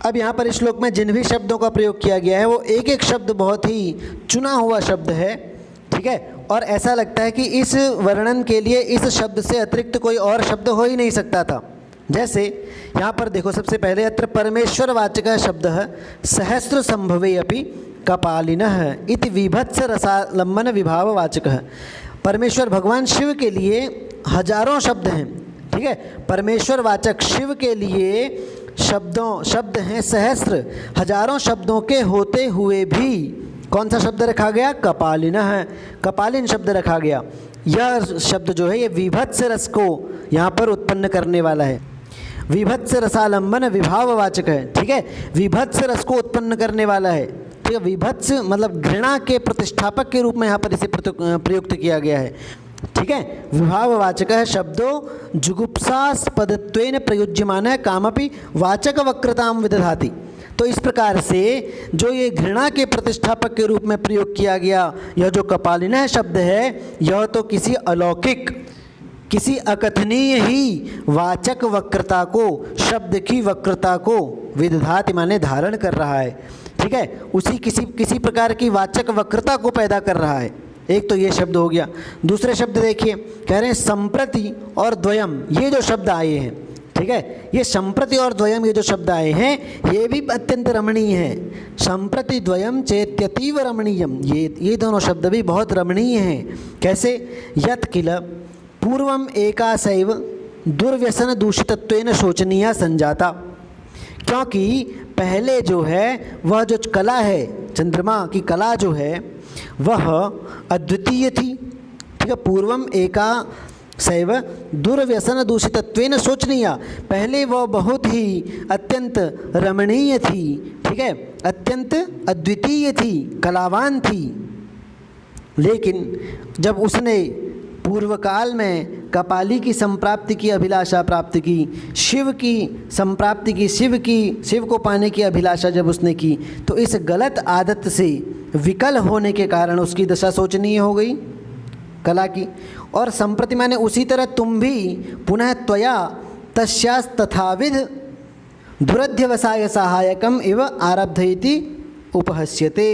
अब यहाँ पर इस श्लोक में जिन भी शब्दों का प्रयोग किया गया है वो एक एक शब्द बहुत ही चुना हुआ शब्द है, ठीक है। और ऐसा लगता है कि इस वर्णन के लिए इस शब्द से अतिरिक्त कोई और शब्द हो ही नहीं सकता था। जैसे यहाँ पर देखो, सबसे पहले अत्र परमेश्वरवाचकः शब्दः सहस्र संभवे अपि कपालिनः इति विभत्स रसालंबन विभाववाचकः। परमेश्वर भगवान शिव के लिए हजारों शब्द हैं, ठीक है। परमेश्वर वाचक शिव के लिए शब्द हैं सहस्र, हजारों शब्दों के होते हुए भी कौन सा शब्द रखा गया? कपालिनः, कपालिन शब्द रखा गया। यह शब्द जो है ये विभत्स रस को यहाँ पर उत्पन्न करने वाला है। विभत्स रसालंबन विभाववाचक है, ठीक है। विभत्स रस को उत्पन्न करने वाला है, ठीक है। विभत्स मतलब घृणा के प्रतिष्ठापक के रूप में यहाँ पर इसे प्रयुक्त किया गया है, ठीक है। विभाववाचक है शब्दों जुगुप्सास्पदत्वेन प्रयुज्यमानः कामपि वाचक वक्रतां विदधाति। तो इस प्रकार से जो ये घृणा के प्रतिष्ठापक के रूप में प्रयोग किया गया यह जो कपालिनः शब्द है, यह तो किसी अलौकिक, किसी अकथनीय ही वाचक वक्रता को, शब्द की वक्रता को विदधाति माने धारण कर रहा है, ठीक है। उसी किसी प्रकार की वाचक वक्रता को पैदा कर रहा है। एक तो ये शब्द हो गया। दूसरे शब्द देखिए, कह रहे हैं संप्रति और द्वयम, ये जो शब्द आए हैं, ठीक है। ये संप्रति और द्वयम ये जो शब्द आए हैं ये भी अत्यंत रमणीय हैं। संप्रति द्वयम चेत्यतीव रमणीयम, ये दोनों शब्द भी बहुत रमणीय हैं। कैसे? यत् किल पूर्वम एकासैव दुर्व्यसन दूषितत्वेन शोचनीया संजाता। क्योंकि पहले जो है वह जो कला है, चंद्रमा की कला जो है वह अद्वितीय थी, ठीक है। पूर्वम एका सैव दुर्व्यसन दूषितत्वेन शोचनीया, पहले वह बहुत ही अत्यंत रमणीय थी, ठीक है, अत्यंत अद्वितीय थी, कलावान थी। लेकिन जब उसने पूर्व काल में कपाली की संप्राप्ति की अभिलाषा प्राप्त की, शिव की संप्राप्ति की, शिव को पाने की अभिलाषा जब उसने की, तो इस गलत आदत से विकल होने के कारण उसकी दशा शोचनीय हो गई कला की। और संप्रति माने उसी तरह तुम भी पुनः त्वया तस्यास् तथाविध दुरध्यवसाय सहायकम इव आरब्ध इति उपहस्यते,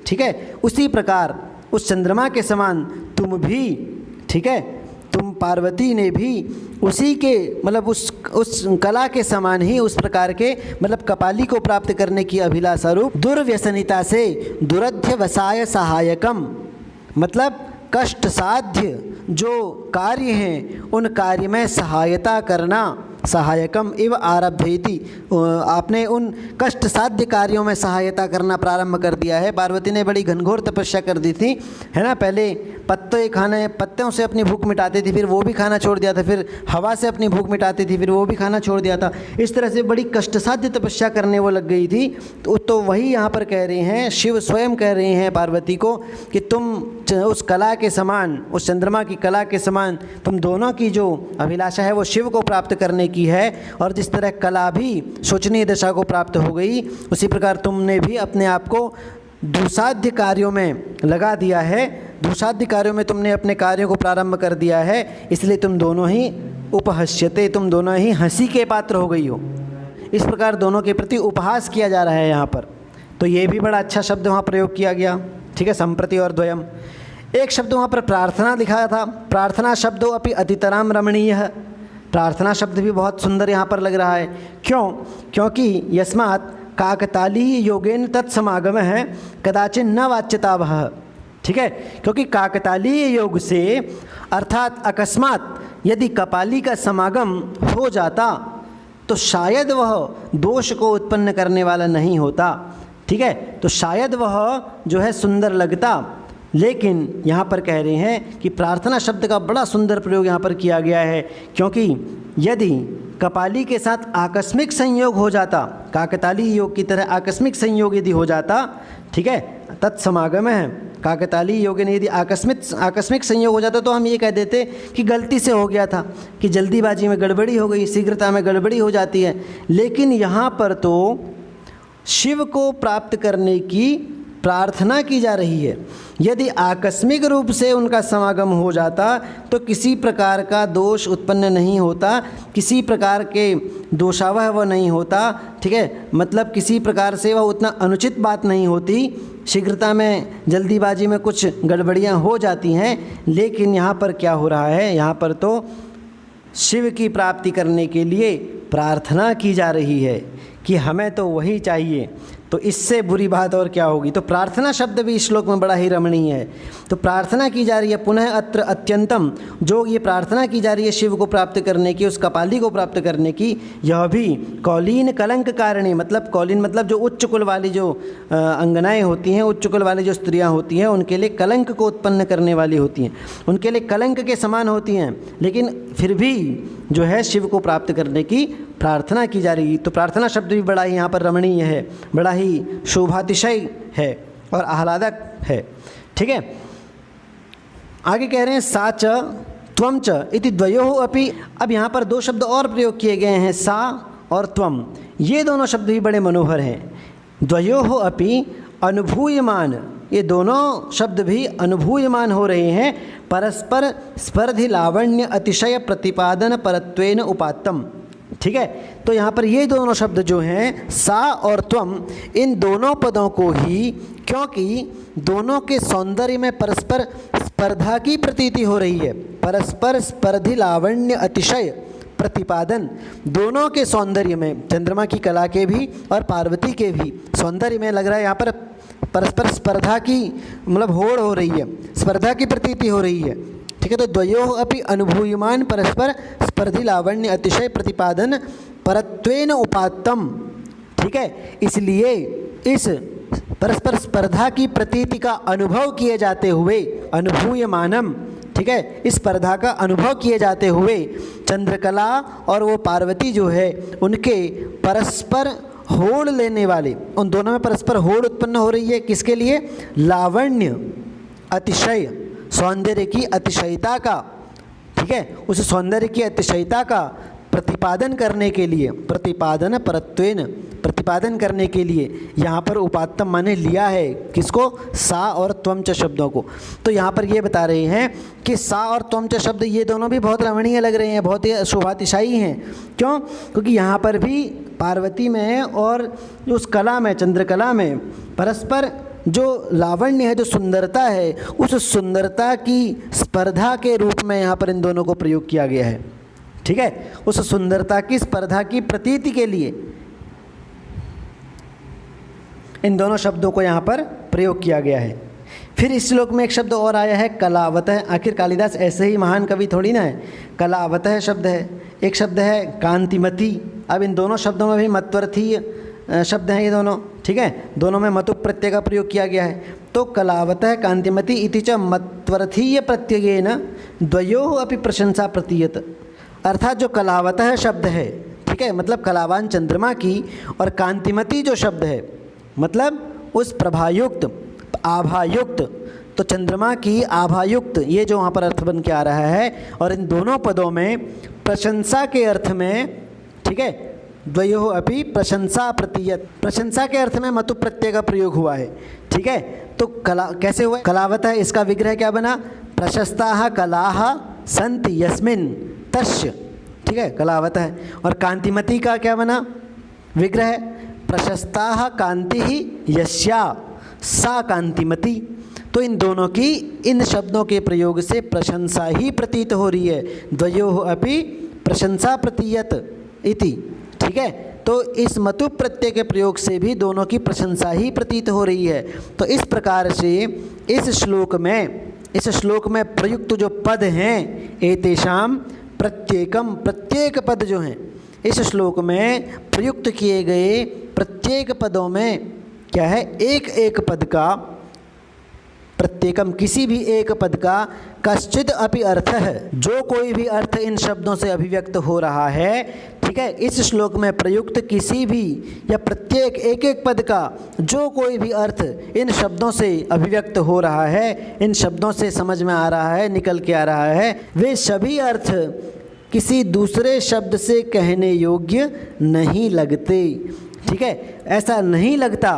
ठीक है। उसी प्रकार उस चंद्रमा के समान तुम भी, ठीक है, तुम पार्वती ने भी उसी के मतलब उस कला के समान ही उस प्रकार के मतलब कपाली को प्राप्त करने की अभिलाषा रूप दुर्व्यसनिता से दुरध्यवसाय सहायकम मतलब कष्ट साध्य जो कार्य हैं उन कार्य में सहायता करना, सहायकम इव आरब्धेति, आपने उन कष्ट साध्य कार्यों में सहायता करना प्रारंभ कर दिया है। पार्वती ने बड़ी घनघोर तपस्या कर दी थी, है ना। पहले पत्तों से अपनी भूख मिटाती थी, फिर वो भी खाना छोड़ दिया था, फिर हवा से अपनी भूख मिटाती थी, फिर वो भी खाना छोड़ दिया था। इस तरह से बड़ी कष्ट साध्य तपस्या करने वो लग गई थी। तो वही यहाँ पर कह रहे हैं, शिव स्वयं कह रहे हैं पार्वती को कि तुम उस कला के समान, उस चंद्रमा की कला के समान तुम दोनों की जो अभिलाषा है वो शिव को प्राप्त करने की है। और जिस तरह कला भी शोचनीय दशा को प्राप्त हो गई, उसी प्रकार तुमने भी अपने आप को दुसाध्य कार्यों में लगा दिया है, दुसाध्य कार्यों में तुमने अपने कार्यों को प्रारंभ कर दिया है, इसलिए तुम दोनों ही उपहस्यते, तुम दोनों ही हंसी के पात्र हो गई हो। इस प्रकार दोनों के प्रति उपहास किया जा रहा है यहाँ पर। तो ये भी बड़ा अच्छा शब्द वहाँ प्रयोग किया गया, ठीक है, संप्रति और द्वयम। एक शब्द वहाँ पर प्रार्थना लिखा था, प्रार्थना शब्दों अपि अतितराम रमणीय है। प्रार्थना शब्द भी बहुत सुंदर यहाँ पर लग रहा है। क्यों? क्योंकि यस्मात् काकतालीय योगेन तत्समागम है कदाचिन न वाच्यतावह, ठीक है। क्योंकि काकतालीय योग से अर्थात अकस्मात यदि कपाली का समागम हो जाता तो शायद वह दोष को उत्पन्न करने वाला नहीं होता, ठीक है। तो शायद वह जो है सुंदर लगता। लेकिन यहाँ पर कह रहे हैं कि प्रार्थना शब्द का बड़ा सुंदर प्रयोग यहाँ पर किया गया है, क्योंकि यदि कपाली के साथ आकस्मिक संयोग हो जाता, काकतालीय योग की तरह आकस्मिक संयोग यदि हो जाता, ठीक है, तत्समागम है काकतालीय योग ने यदि आकस्मिक संयोग हो जाता तो हम ये कह देते कि गलती से हो गया था, कि जल्दीबाजी में गड़बड़ी हो गई, शीघ्रता में गड़बड़ी हो जाती है। लेकिन यहाँ पर तो शिव को प्राप्त करने की प्रार्थना की जा रही है। यदि आकस्मिक रूप से उनका समागम हो जाता तो किसी प्रकार का दोष उत्पन्न नहीं होता, किसी प्रकार के दोषावह वह नहीं होता, ठीक है, मतलब किसी प्रकार से वह उतना अनुचित बात नहीं होती, शीघ्रता में जल्दीबाजी में कुछ गड़बड़ियाँ हो जाती हैं। लेकिन यहाँ पर क्या हो रहा है, यहाँ पर तो शिव की प्राप्ति करने के लिए प्रार्थना की जा रही है कि हमें तो वही चाहिए। तो इससे बुरी बात और क्या होगी। तो प्रार्थना शब्द भी इस श्लोक में बड़ा ही रमणीय है। तो प्रार्थना की जा रही है, पुनः अत्र अत्यंतम, जो ये प्रार्थना की जा रही है शिव को प्राप्त करने की, उस कपाली को प्राप्त करने की, यह भी कौलीन कलंक कारणे, मतलब कौलीन मतलब जो उच्च कुल वाली जो अंगनाएँ होती हैं, उच्च कुल वाली जो स्त्रियाँ होती हैं, उनके लिए कलंक को उत्पन्न करने वाली होती हैं, उनके लिए कलंक के समान होती हैं, लेकिन फिर भी जो है शिव को प्राप्त करने की प्रार्थना की जा रही। तो प्रार्थना शब्द भी बड़ा ही यहाँ पर रमणीय है, बड़ा ही शोभातिशय है और आह्लादक है। ठीक है, आगे कह रहे हैं सा च त्वम च इति द्वयोः अपि। अब यहाँ पर दो शब्द और प्रयोग किए गए हैं, सा और त्वम। ये दोनों शब्द भी बड़े मनोहर हैं। द्वयोः अपि अनुभूयमान, ये दोनों शब्द भी अनुभूयमान हो रहे हैं। परस्पर स्पर्धि लावण्य अतिशय प्रतिपादन परत्वेन उपात्तम। ठीक है, तो यहाँ पर ये दोनों शब्द जो हैं सा और त्वम, इन दोनों पदों को ही, क्योंकि दोनों के सौंदर्य में परस्पर स्पर्धा की प्रतीति हो रही है, परस्पर स्पर्धि लावण्य अतिशय प्रतिपादन, दोनों के सौंदर्य में, चंद्रमा की कला के भी और पार्वती के भी सौंदर्य में लग रहा है यहाँ पर परस्पर स्पर्धा की, मतलब होड़ हो रही है, स्पर्धा की प्रतीति हो रही है। ठीक है, तो द्वयोः अपि अनुभूयमान परस्पर स्पर्धि लावण्य अतिशय प्रतिपादन परत्वेन उपात्तम। ठीक है, इसलिए इस परस्पर स्पर्धा की प्रतीति का अनुभव किए जाते हुए, अनुभूयमानम, ठीक है, इस स्पर्धा का अनुभव किए जाते हुए चंद्रकला और वो पार्वती जो है उनके परस्पर होड़ लेने वाले, उन दोनों में परस्पर होड़ उत्पन्न हो रही है। किसके लिए? लावण्य अतिशय, सौंदर्य की अतिशयता का, ठीक है, उस सौंदर्य की अतिशयता का प्रतिपादन करने के लिए, प्रतिपादन परत्वेन, प्रतिपादन करने के लिए यहाँ पर उपात्तम माने लिया है। किसको? सा और त्वम च शब्दों को। तो यहाँ पर ये बता रहे हैं कि सा और त्वम च शब्द ये दोनों भी बहुत रमणीय लग रहे हैं, बहुत ही शोभातिशायी हैं। क्यों? क्योंकि यहाँ पर भी पार्वती में और उस कला में, चंद्रकला में परस्पर जो लावण्य है, जो सुंदरता है, उस सुंदरता की स्पर्धा के रूप में यहाँ पर इन दोनों को प्रयोग किया गया है। ठीक है, उस सुंदरता की स्पर्धा की प्रतीति के लिए इन दोनों शब्दों को यहाँ पर प्रयोग किया गया है। फिर इस श्लोक में एक शब्द और आया है कलावतः। आखिर कालिदास ऐसे ही महान कवि थोड़ी ना है। कलावतः शब्द है, एक शब्द है कांतिमती। अब इन दोनों शब्दों में भी मत्वर्थीय शब्द हैं ये दोनों। ठीक है, दोनों में मतु प्रत्यय का प्रयोग किया गया है। तो कलावतः कांतिमती इति च मत्वर्थीय प्रत्ययेन द्वयोः अपि प्रशंसा प्रतीयत। अर्थात जो कलावतः शब्द है, ठीक है, मतलब कलावान चंद्रमा की, और कांतिमती जो शब्द है मतलब उस प्रभायुक्त, आभायुक्त, तो चंद्रमा की आभायुक्त, ये जो वहाँ पर अर्थ बन के आ रहा है। और इन दोनों पदों में प्रशंसा के अर्थ में, ठीक है, द्वयोः अपि प्रशंसा प्रतीयत, प्रशंसा के अर्थ में मतु प्रत्यय का प्रयोग हुआ है। ठीक है, तो कला कैसे हुआ? कलावतः, इसका विग्रह क्या बना? प्रशस्ताः कलाः सन्ति यस्मिन् तस्य। ठीक है, कलावतः। और कांतिमती का क्या बना विग्रह? प्रशस्ताः कांतिः यस्या सा कांतिमती। तो इन दोनों की, इन शब्दों के प्रयोग से प्रशंसा ही प्रतीत हो रही है। द्वयोः अपि प्रशंसा प्रतीयत इति। ठीक है, तो इस मतु प्रत्यय के प्रयोग से भी दोनों की प्रशंसा ही प्रतीत हो रही है। तो इस प्रकार से इस श्लोक में प्रयुक्त जो पद हैं, एतेषाम प्रत्येकम, प्रत्येक पद जो हैं इस श्लोक में प्रयुक्त किए गए प्रत्येक पदों में क्या है? एक एक पद का, प्रत्येकम किसी भी एक पद का, कश्चिद अपि अर्थ है, जो कोई भी अर्थ इन शब्दों से अभिव्यक्त हो रहा है। ठीक है, इस श्लोक में प्रयुक्त किसी भी या प्रत्येक एक एक पद का जो कोई भी अर्थ इन शब्दों से अभिव्यक्त हो रहा है, इन शब्दों से समझ में आ रहा है, निकल के आ रहा है, वे सभी अर्थ किसी दूसरे शब्द से कहने योग्य नहीं लगते। ठीक है, ऐसा नहीं लगता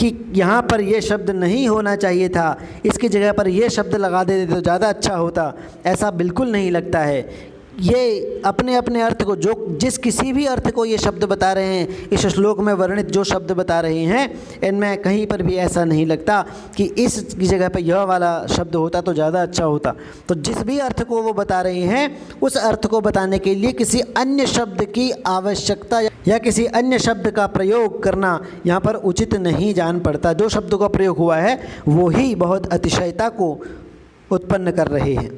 कि यहाँ पर ये शब्द नहीं होना चाहिए था, इसकी जगह पर ये शब्द लगा देते तो ज़्यादा अच्छा होता, ऐसा बिल्कुल नहीं लगता है। ये अपने अपने अर्थ को, जो जिस किसी भी अर्थ को ये शब्द बता रहे हैं, इस श्लोक में वर्णित जो शब्द बता रहे हैं, इनमें कहीं पर भी ऐसा नहीं लगता कि इस जगह पर यह वाला शब्द होता तो ज़्यादा अच्छा होता। तो जिस भी अर्थ को वो बता रहे हैं, उस अर्थ को बताने के लिए किसी अन्य शब्द की आवश्यकता या किसी अन्य शब्द का प्रयोग करना यहाँ पर उचित नहीं जान पड़ता। जो शब्द का प्रयोग हुआ है वो ही बहुत अतिशयता को उत्पन्न कर रहे हैं।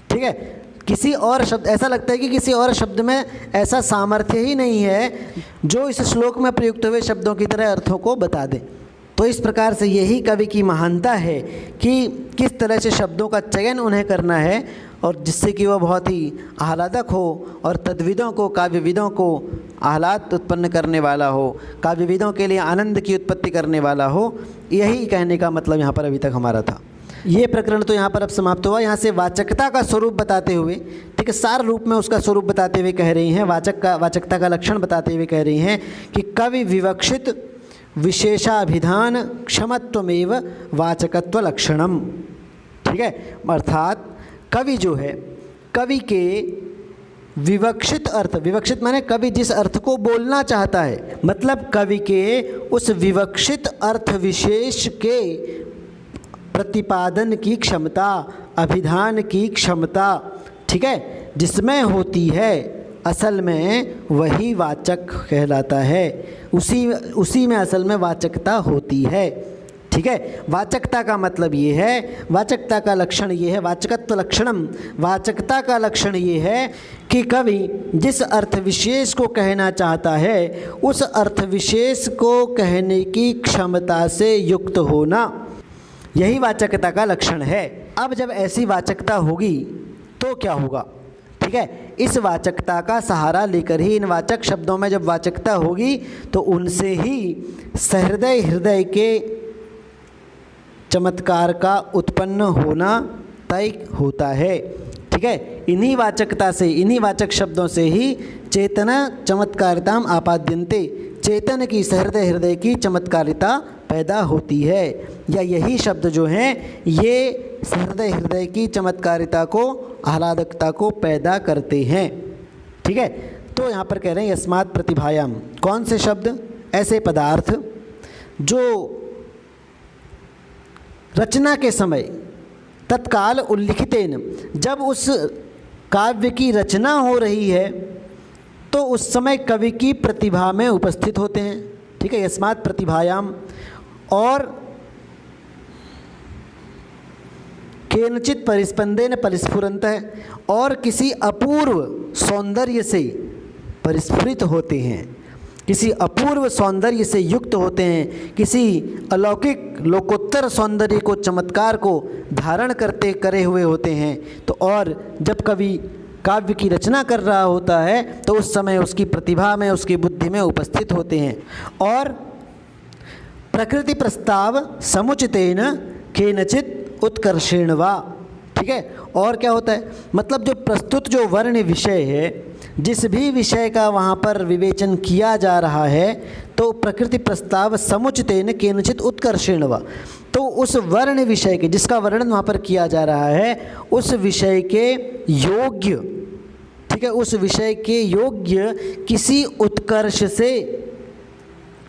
ठीक है, किसी और शब्द, ऐसा लगता है कि किसी और शब्द में ऐसा सामर्थ्य ही नहीं है जो इस श्लोक में प्रयुक्त हुए शब्दों की तरह अर्थों को बता दे। तो इस प्रकार से यही कवि की महानता है कि किस तरह से शब्दों का चयन उन्हें करना है और जिससे कि वह बहुत ही आह्लादक हो और तद्विदों को, काव्यविदों को आह्लाद उत्पन्न करने वाला हो, काव्यविदों के लिए आनंद की उत्पत्ति करने वाला हो। यही कहने का मतलब यहाँ पर अभी तक हमारा था। ये प्रकरण तो यहाँ पर अब समाप्त हुआ। यहाँ से वाचकता का स्वरूप बताते हुए, ठीक है, सार रूप में उसका स्वरूप बताते हुए कह रही हैं, वाचकता का लक्षण बताते हुए कह रही हैं कि कवि विवक्षित विशेषाभिधान क्षमत्वमेव वाचकत्व लक्षणम। ठीक है, अर्थात कवि जो है, कवि के विवक्षित अर्थ, विवक्षित माने कवि जिस अर्थ को बोलना चाहता है, मतलब कवि के उस विवक्षित अर्थ विशेष के प्रतिपादन की क्षमता, अभिधान की क्षमता, ठीक है, जिसमें होती है, असल में वही वाचक कहलाता है। उसी में असल में वाचकता होती है। ठीक है, वाचकता का मतलब ये है, वाचकता का लक्षण ये है, वाचकत्व लक्षणम, वाचकता का लक्षण ये है कि कवि जिस अर्थ विशेष को कहना चाहता है, उस अर्थ विशेष को कहने की क्षमता से युक्त होना, यही वाचकता का लक्षण है। अब जब ऐसी वाचकता होगी तो क्या होगा? ठीक है, इस वाचकता का सहारा लेकर ही, इन वाचक शब्दों में जब वाचकता होगी तो उनसे ही सहृदय हृदय के चमत्कार का उत्पन्न होना तय होता है। ठीक है, इन्हीं वाचकता से, इन्हीं वाचक शब्दों से ही चेतना चमत्कारिताम आपाद्यन्ते, चेतन की, सहृदय हृदय की चमत्कारिता पैदा होती है। या यही शब्द जो हैं ये सहृदय हृदय की चमत्कारिता को, आह्लादकता को पैदा करते हैं। ठीक है, तो यहाँ पर कह रहे हैं यस्मात् प्रतिभायाम, कौन से शब्द? ऐसे पदार्थ जो रचना के समय तत्काल उल्लिखितेन, जब उस काव्य की रचना हो रही है तो उस समय कवि की प्रतिभा में उपस्थित होते हैं। ठीक है, यस्मात् प्रतिभायाम, और केनचित परिस्पंदेन परिस्फुरन्तः, और किसी अपूर्व सौंदर्य से परिस्फुरित होते हैं, किसी अपूर्व सौंदर्य से युक्त होते हैं, किसी अलौकिक लोकोत्तर सौंदर्य को, चमत्कार को धारण करे हुए होते हैं। तो और जब कवि काव्य की रचना कर रहा होता है तो उस समय उसकी प्रतिभा में, उसकी बुद्धि में उपस्थित होते हैं। और प्रकृति प्रस्ताव समुचितेन केनचित उत्कर्षेण वा। ठीक है, और क्या होता है, मतलब जो प्रस्तुत जो वर्ण विषय है, जिस भी विषय का वहाँ पर विवेचन किया जा रहा है, तो प्रकृति प्रस्ताव समुचितेन केनचित उत्कर्षेण वा, तो उस वर्ण विषय के, जिसका वर्णन वहाँ पर किया जा रहा है, उस विषय के योग्य, ठीक है, उस विषय के योग्य किसी उत्कर्ष से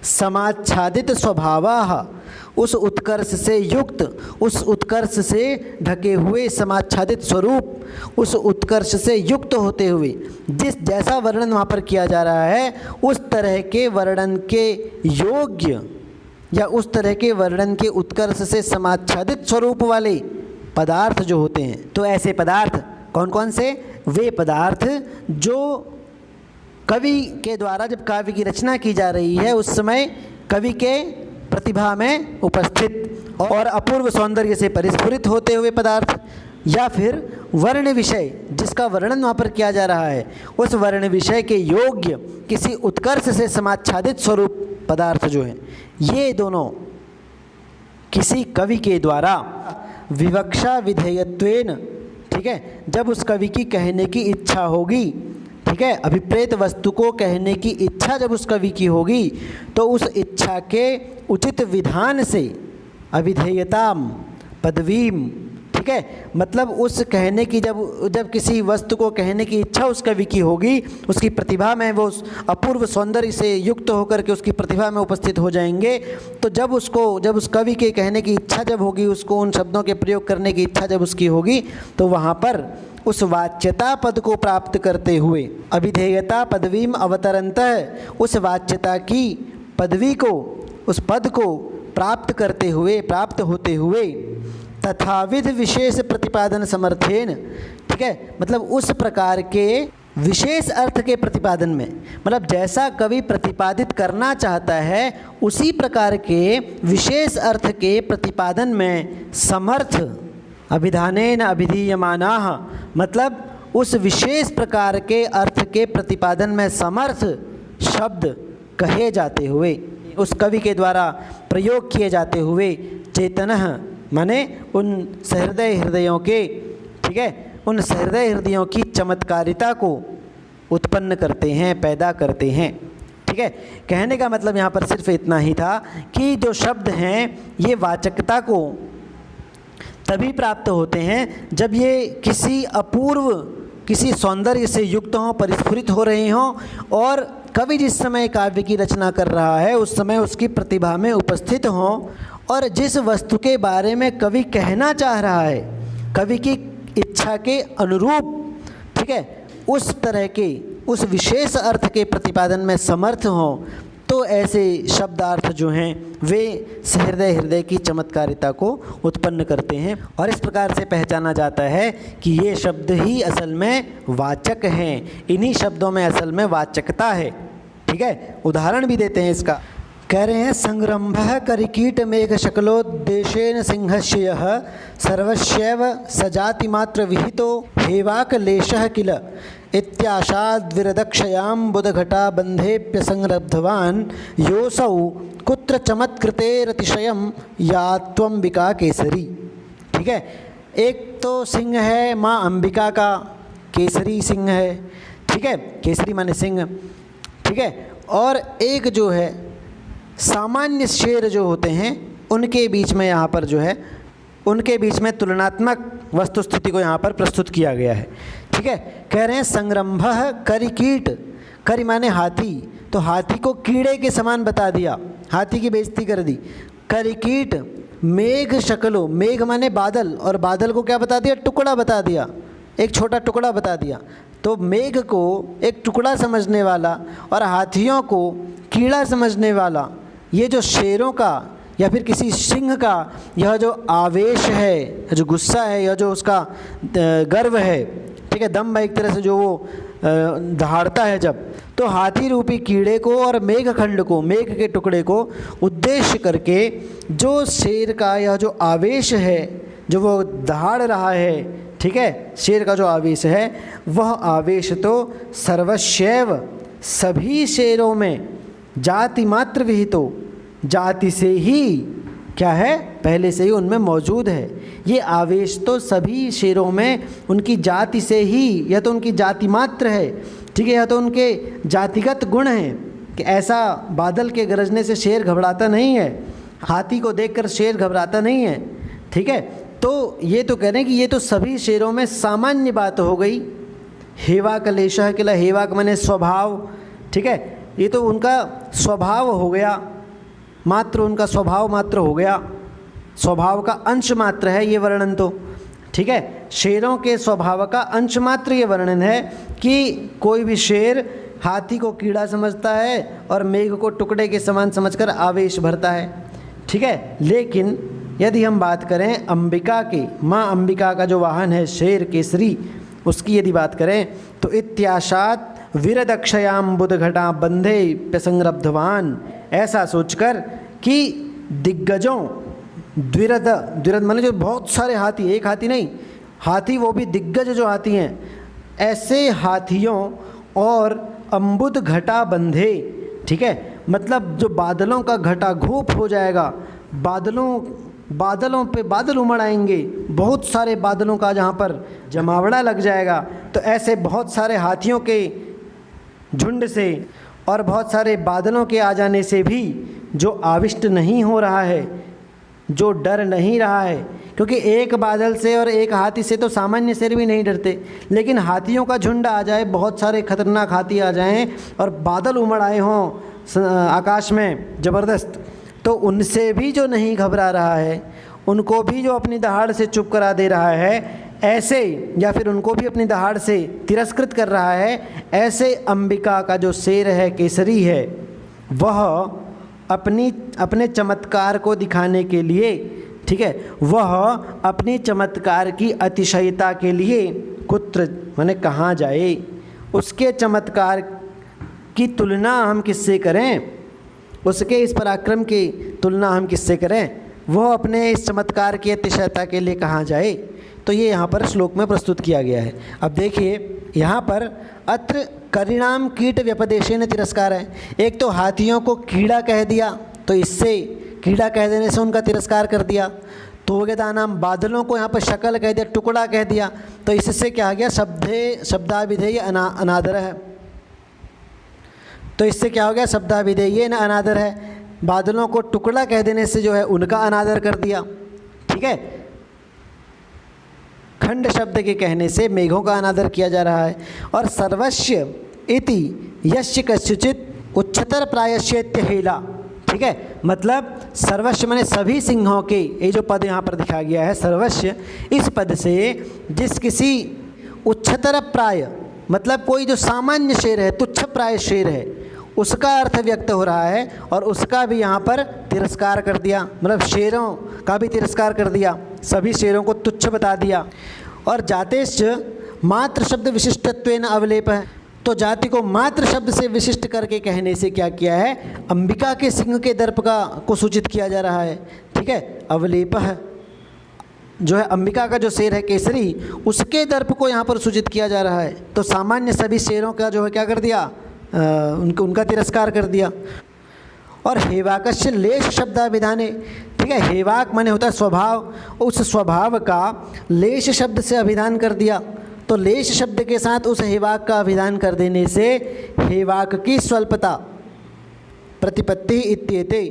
समाच्छादित स्वभावः, उस उत्कर्ष से युक्त, उस उत्कर्ष से ढके हुए समाच्छादित स्वरूप, उस उत्कर्ष से युक्त होते हुए जिस जैसा वर्णन वहाँ पर किया जा रहा है, उस तरह के वर्णन के योग्य या उस तरह के वर्णन के उत्कर्ष से समाच्छादित स्वरूप वाले पदार्थ जो होते हैं। तो ऐसे पदार्थ कौन कौन से? वे पदार्थ जो कवि के द्वारा जब काव्य की रचना की जा रही है उस समय कवि के प्रतिभा में उपस्थित और अपूर्व सौंदर्य से परिस्फुरित होते हुए पदार्थ, या फिर वर्ण विषय जिसका वर्णन वहाँ पर किया जा रहा है, उस वर्ण विषय के योग्य किसी उत्कर्ष से समाच्छादित स्वरूप पदार्थ जो हैं, ये दोनों किसी कवि के द्वारा विवक्षा विधेयत्वेन, ठीक है, जब उस कवि की कहने की इच्छा होगी, ठीक है। अभिप्रेत वस्तु को कहने की इच्छा जब उस कवि की होगी तो उस इच्छा के उचित विधान से अभिधेयताम पदवीम, ठीक है, मतलब उस कहने की जब किसी वस्तु को कहने की इच्छा उस कवि की होगी, उसकी प्रतिभा में वो अपूर्व सौंदर्य से युक्त होकर के उसकी प्रतिभा में उपस्थित हो जाएंगे, तो जब उस कवि के कहने की इच्छा जब होगी, उसको उन शब्दों के प्रयोग करने की इच्छा जब उसकी होगी, तो वहाँ पर उस वाच्यता पद को प्राप्त करते हुए अभिधेयता पदवीम अवतरन्तः, उस वाच्यता की पदवी को, उस पद को प्राप्त करते हुए, प्राप्त होते हुए तथाविध विशेष प्रतिपादन समर्थेन, ठीक है, मतलब उस प्रकार के विशेष अर्थ के प्रतिपादन में, मतलब जैसा कवि प्रतिपादित करना चाहता है उसी प्रकार के विशेष अर्थ के प्रतिपादन में समर्थ अभिधानेन अभिधीयमानाः, मतलब उस विशेष प्रकार के अर्थ के प्रतिपादन में समर्थ शब्द कहे जाते हुए, उस कवि के द्वारा प्रयोग किए जाते हुए चेतनः माने उन सहृदय हृदयों के, ठीक है, उन सहृदय हृदयों की चमत्कारिता को उत्पन्न करते हैं, पैदा करते हैं, ठीक है। कहने का मतलब यहाँ पर सिर्फ इतना ही था कि जो शब्द हैं ये वाचकता को तभी प्राप्त होते हैं जब ये किसी अपूर्व, किसी सौंदर्य से युक्त हों, परिस्फुरित हो रहे हों, और कवि जिस समय काव्य की रचना कर रहा है उस समय उसकी प्रतिभा में उपस्थित हों, और जिस वस्तु के बारे में कवि कहना चाह रहा है, कवि की इच्छा के अनुरूप, ठीक है, उस तरह के, उस विशेष अर्थ के प्रतिपादन में समर्थ हों, तो ऐसे शब्दार्थ जो हैं वे सहृदय हृदय की चमत्कारिता को उत्पन्न करते हैं। और इस प्रकार से पहचाना जाता है कि ये शब्द ही असल में वाचक हैं, इन्हीं शब्दों में असल में वाचकता है, ठीक है। उदाहरण भी देते हैं इसका, कह रहे हैं संरंभः करिकीट मेघ शकलोद्देशेन सिंहस्य यः सर्वस्यैव सजातिमात्र विहितो हेवाकलेशः किल इत्याशाद्विरदक्षयां बुधघटा बन्धेप्य संरब्धवान् योऽसौ कुत्र चमत्कृतेरतिशयं या त्वम्बिका केसरी, ठीक है। एक तो सिंह है माँ अंबिका का, केसरी सिंह है, ठीक है, केसरी माने सिंह, ठीक है। और एक जो है सामान्य शेर जो होते हैं उनके बीच में यहाँ पर जो है, उनके बीच में तुलनात्मक वस्तुस्थिति को यहाँ पर प्रस्तुत किया गया है, ठीक है। कह रहे हैं संरंभः करिकीट, करि माने हाथी, तो हाथी को कीड़े के समान बता दिया, हाथी की बेइज्जती कर दी। करिकीट मेघ शकलो, मेघ माने बादल, और बादल को क्या बता दिया, टुकड़ा बता दिया, एक छोटा टुकड़ा बता दिया। तो मेघ को एक टुकड़ा समझने वाला और हाथियों को कीड़ा समझने वाला, ये जो शेरों का या फिर किसी सिंह का यह जो आवेश है, जो गुस्सा है, यह जो उसका गर्व है, ठीक है, दम्भ एक तरह से जो वो दहाड़ता है जब, तो हाथी रूपी कीड़े को और मेघखंड को, मेघ के टुकड़े को उद्देश्य करके जो शेर का यह जो आवेश है, जो वो दहाड़ रहा है, ठीक है, शेर का जो आवेश है, वह आवेश तो सर्वस्यैव, सभी शेरों में, जाति मात्र विहितो, जाति से ही क्या है, पहले से ही उनमें मौजूद है। ये आवेश तो सभी शेरों में उनकी जाति से ही, या तो उनकी जाति मात्र है, ठीक है, या तो उनके जातिगत गुण हैं कि ऐसा बादल के गरजने से शेर घबराता नहीं है, हाथी को देखकर शेर घबराता नहीं है, ठीक है। तो ये तो कह रहे हैं कि ये तो सभी शेरों में सामान्य बात हो गई। हेवा कलेशः किल, हेवा का माने स्वभाव, ठीक है, ये तो उनका स्वभाव हो गया, मात्र उनका स्वभाव मात्र हो गया, स्वभाव का अंश मात्र है ये वर्णन तो, ठीक है। शेरों के स्वभाव का अंश मात्र ये वर्णन है कि कोई भी शेर हाथी को कीड़ा समझता है और मेघ को टुकड़े के समान समझकर आवेश भरता है, ठीक है। लेकिन यदि हम बात करें अंबिका की, माँ अंबिका का जो वाहन है शेर केसरी, उसकी यदि बात करें तो इत्याशात विरदक्षयाम बुधघटा बंधे प्रसंरब्धवान, ऐसा सोचकर कि दिग्गजों, द्विरद, द्विरद माने जो बहुत सारे हाथी, एक हाथी नहीं, हाथी वो भी दिग्गज जो हाथी हैं, ऐसे हाथियों और अम्बुद घटा बंधे, ठीक है, मतलब जो बादलों का घटा घूप हो जाएगा, बादलों पे बादल उमड़ आएंगे, बहुत सारे बादलों का जहाँ पर जमावड़ा लग जाएगा, तो ऐसे बहुत सारे हाथियों के झुंड से और बहुत सारे बादलों के आ जाने से भी जो आविष्ट नहीं हो रहा है, जो डर नहीं रहा है, क्योंकि एक बादल से और एक हाथी से तो सामान्य शेर भी नहीं डरते, लेकिन हाथियों का झुंड आ जाए, बहुत सारे खतरनाक हाथी आ जाएं और बादल उमड़ आए हों आकाश में ज़बरदस्त, तो उनसे भी जो नहीं घबरा रहा है, उनको भी जो अपनी दहाड़ से चुप करा दे रहा है, ऐसे या फिर उनको भी अपनी दहाड़ से तिरस्कृत कर रहा है, ऐसे अंबिका का जो शेर है, केसरी है, वह अपने चमत्कार को दिखाने के लिए, ठीक है, वह अपनी चमत्कार की अतिशयता के लिए कुत्र माने कहाँ जाए, उसके चमत्कार की तुलना हम किससे करें, उसके इस पराक्रम की तुलना हम किससे करें, वह अपने इस चमत्कार की अतिशयता के लिए कहाँ जाए। तो ये यहाँ पर श्लोक में प्रस्तुत किया गया है। अब देखिए यहाँ पर अत्र करिणाम कीट व्यपदेशेन तिरस्कार है। एक तो हाथियों को कीड़ा कह दिया, तो इससे कीड़ा कह देने से उनका तिरस्कार कर दिया। तोगेदानाम बादलों को यहाँ पर शकल कह दिया, टुकड़ा कह दिया, तो इससे क्या आ गया, शब्दाभिधेय अनादर है। तो इससे क्या हो गया, शब्दाभिधेय न अनादर है। बादलों को टुकड़ा कह देने से जो है उनका अनादर कर दिया, ठीक है। खंड शब्द के कहने से मेघों का अनादर किया जा रहा है। और सर्वस्य इति यस्य कस्यचित उच्चतर प्रायश्चैत्य हेला, ठीक है, मतलब सर्वस्य माने सभी सिंहों के, ये जो पद यहाँ पर दिखाया गया है सर्वस्य, इस पद से जिस किसी उच्चतर प्राय मतलब कोई जो सामान्य शेर है, तुच्छ प्राय शेर है, उसका अर्थ व्यक्त हो रहा है, और उसका भी यहाँ पर तिरस्कार कर दिया, मतलब शेरों का भी तिरस्कार कर दिया, सभी शेरों को तुच्छ बता दिया। और जातेश्च मात्र शब्द विशिष्टत्वेन अवलेप है, तो जाति को मात्र शब्द से विशिष्ट करके कहने से क्या किया है, अंबिका के सिंह के दर्प को सूचित किया जा रहा है, ठीक है। अवलेप है जो है अंबिका का जो शेर है केसरी, उसके दर्प को यहाँ पर सूचित किया जा रहा है। तो सामान्य सभी शेरों का जो है क्या कर दिया, उनका तिरस्कार कर दिया। और हेवाकस्य लेश शब्दाभिधाने, ठीक है, हेवाक माने होता है स्वभाव, उस स्वभाव का लेश शब्द से अभिधान कर दिया। तो लेश शब्द के साथ उस हेवाक का अभिधान कर देने से हेवाक की स्वल्पता प्रतिपत्ति इत्येते,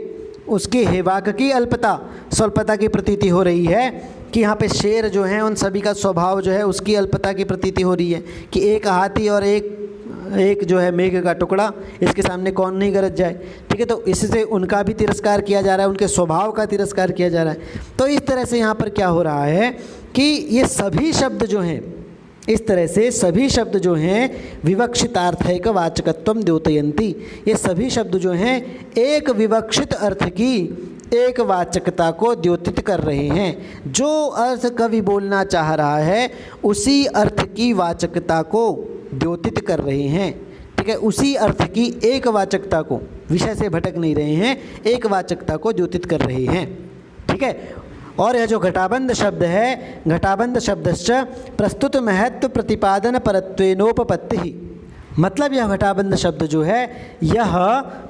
उसकी हेवाक की अल्पता स्वल्पता की प्रतीति हो रही है कि यहाँ पे शेर जो हैं उन सभी का स्वभाव जो है उसकी अल्पता की प्रतीति हो रही है कि एक हाथी और एक जो है मेघ का टुकड़ा, इसके सामने कौन नहीं गरज जाए, ठीक है। तो इससे उनका भी तिरस्कार किया जा रहा है, उनके स्वभाव का तिरस्कार किया जा रहा है। तो इस तरह से यहाँ पर क्या हो रहा है कि ये सभी शब्द जो हैं, इस तरह से सभी शब्द जो हैं विवक्षितार्थैक वाचकत्वम द्योतयन्ति, ये सभी शब्द जो हैं एक विवक्षित अर्थ की एक वाचकता को द्योतित कर रहे हैं। जो अर्थ कवि बोलना चाह रहा है उसी अर्थ की वाचकता को द्योतित कर रहे हैं, ठीक है, उसी अर्थ की एक वाचकता को, विषय से भटक नहीं रहे हैं, एक वाचकता को द्योतित कर रहे हैं, ठीक है। और यह जो घटाबंध शब्द है, घटाबंध शब्दश्च प्रस्तुत महत्व प्रतिपादन परत्वेनोपपत्ति ही, मतलब यह घटाबंध शब्द जो है यह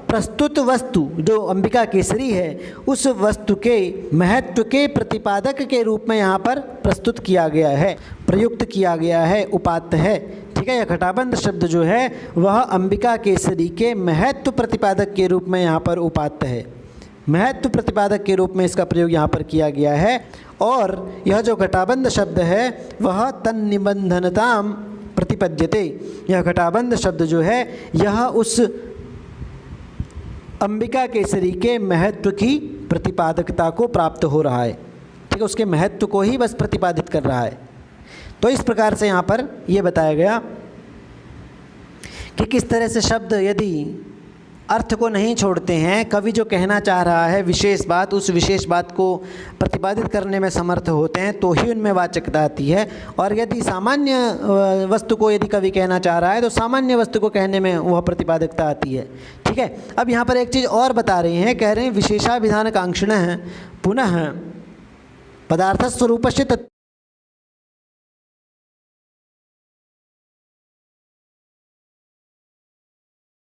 प्रस्तुत वस्तु जो अंबिका केसरी है उस वस्तु के महत्व के प्रतिपादक के रूप में यहाँ पर प्रस्तुत किया गया है, प्रयुक्त किया गया है, उपात्त है, ठीक है। यह घटाबंध शब्द जो है वह अंबिका केसरी के महत्व प्रतिपादक के रूप में यहाँ पर उपात्त है, महत्व प्रतिपादक के रूप में इसका प्रयोग यहाँ पर किया गया है। और यह जो घटाबंध शब्द है वह तन्निबंधनताम प्रतिपद्यते, यह घटाबंध शब्द जो है यह उस अंबिका केसरी के महत्व की प्रतिपादकता को प्राप्त हो रहा है, ठीक है, उसके महत्व को ही बस प्रतिपादित कर रहा है। तो इस प्रकार से यहाँ पर यह बताया गया कि किस तरह से शब्द यदि अर्थ को नहीं छोड़ते हैं, कवि जो कहना चाह रहा है विशेष बात, उस विशेष बात को प्रतिपादित करने में समर्थ होते हैं तो ही उनमें वाचकता आती है। और यदि सामान्य वस्तु को यदि कवि कहना चाह रहा है तो सामान्य वस्तु को कहने में वह प्रतिपादकता आती है, ठीक है। अब यहाँ पर एक चीज़ और बता रहे हैं, कह रहे हैं विशेषाभिधान कांक्षिणः पुनः पदार्थ स्वरूपस्य